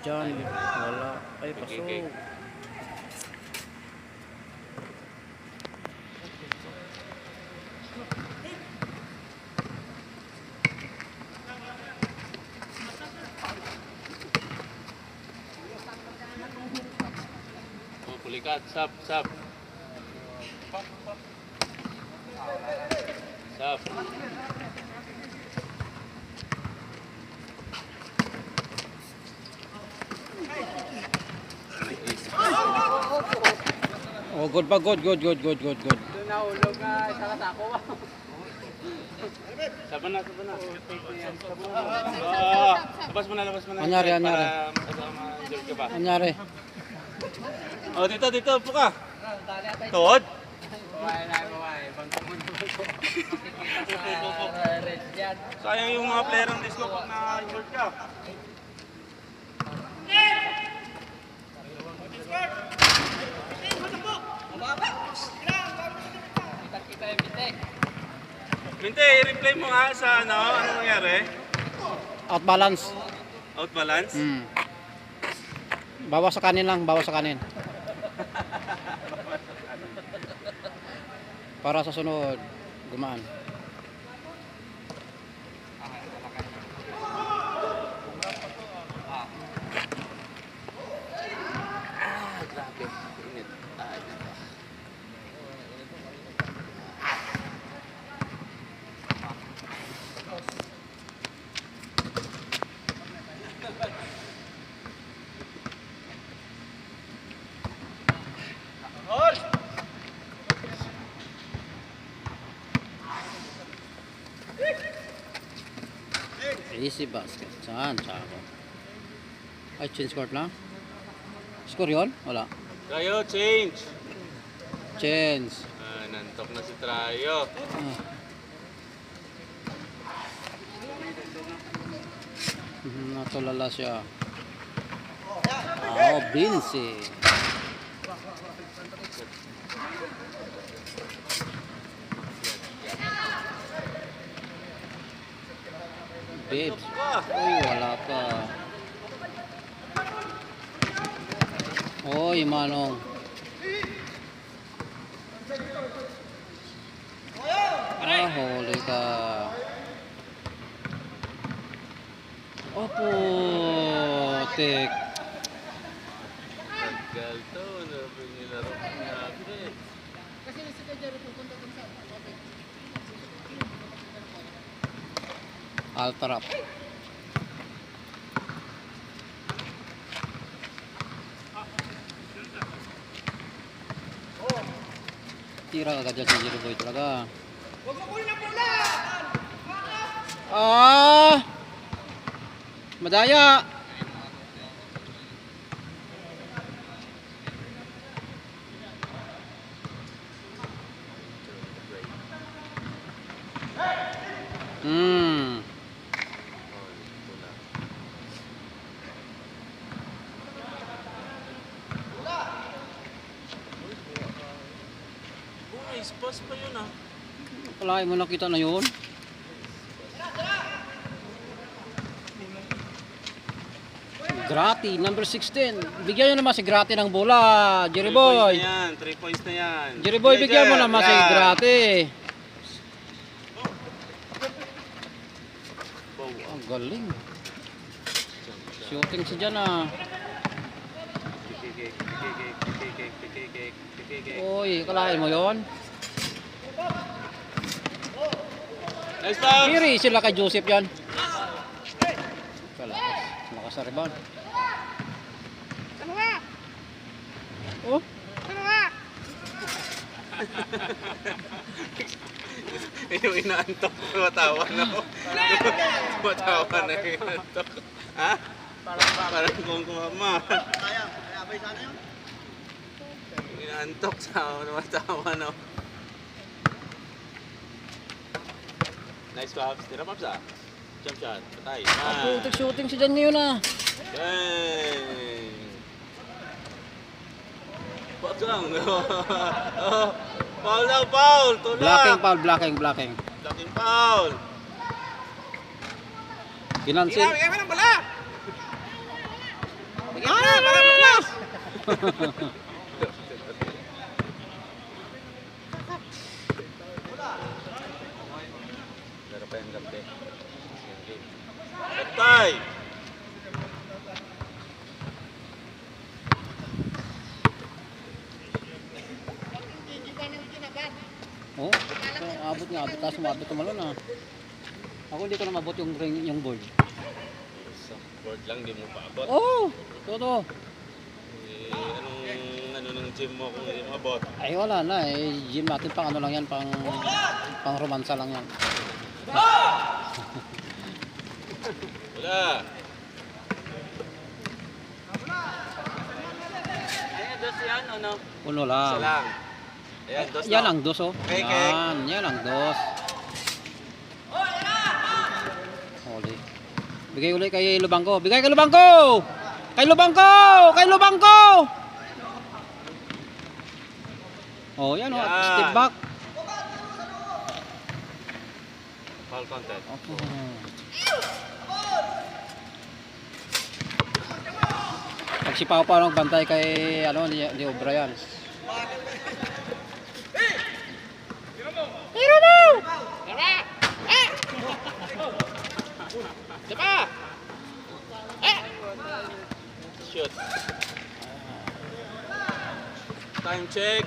dyan. Wala. Ay, pasok. Oh, pulikat. Sap, sap. Sap. Oh, good pa, good. Doon nahulog na isa kasako ba? Saban na. Labas mo na. Anyari. Para makasama ka ba? Anyari. Oh, dito. Upo ka. Tuhod? Babae. Bangkang mundo ko. Makikita sa red yan. Sayang yung mga player ng disco pag na-injured ka. Kita yung bitek. Minte, i-replay mo nga sa ano nangyari? Out balance. Out balance? Bawas sa kanin lang, bawas sa kanin. Para sa sunod, gumaan. Grabe. Init. Easy basket. Saan? Tsako. Ay, change court lang? Score yun? Wala. Trayo, change. Change. Nantok na si Trayo. Natulala siya. Oh, Vinci. Babes. Uy, wala pa. Uy, Manong. Huli ka. Oh, putik. Tagal to. Nilaro ko nabi. Kasi si Kajero pupunta dun sa topic. Altarap. Tira agad dyan si Jiro Boy talaga. Huwag mo kunin ang bola! Madaya. Nice pass pa yun ah. Kalahin mo nakita na yun. Grati, number 16. Bigyan nyo naman si Grati ng bola, Jerry Boy. 3 points na yan. Jerry Boy, bigyan mo naman si Grati. Ang galing. Shooting si dyan ah. Uy, kalahin mo yun. Nice pass! Kiri sila kay Joseph yan. Lakas sa rebound. Ano nga? Oh, Ano nga? Yung inaantok, matawa na ako. Matawa na yung inaantok. Ha? Parang kung kumama. Kaya abay sana yun. Yung inaantok sa matawa na ako. Nice pops. Tira pops ah. Jump shot. Patay. putik shooting si dyan ngayon ah. Bang! Pasang! Foul na, foul! Tulak! Blocking foul, blocking. Blocking foul! Ginansin. Bigyan mo ng bala! Sakit na, para malas! Pero pa yung gabi. Patay! Oh, so, abot nga, abot. Tapos umabot tumalon ah. Ako hindi ko na mabot yung ring, yung board. Sa board lang, di mo pa abot. Oh, totoo. Eh, ano ng gym mo kung hindi mo abot? Ay wala na eh. Gym natin pang ano lang yan, pang romansa lang yan. Wala! Ayan, dos yan, ano? Uno Isa lang. lang. Ayan, dos Yan na. ang dos oh. Kek, kek. Yan ang dos. Huli. Bigay ulit kay Lubangko. Bigay kay Lubangko! Kay Lubangko! Kay Lubangko! Oh, yan oh. Yan. Step back. Foul content. Pag si Pao pa nagbantay kay ano ni O'Brien. Hero mo! Diba? Shoot. Time check.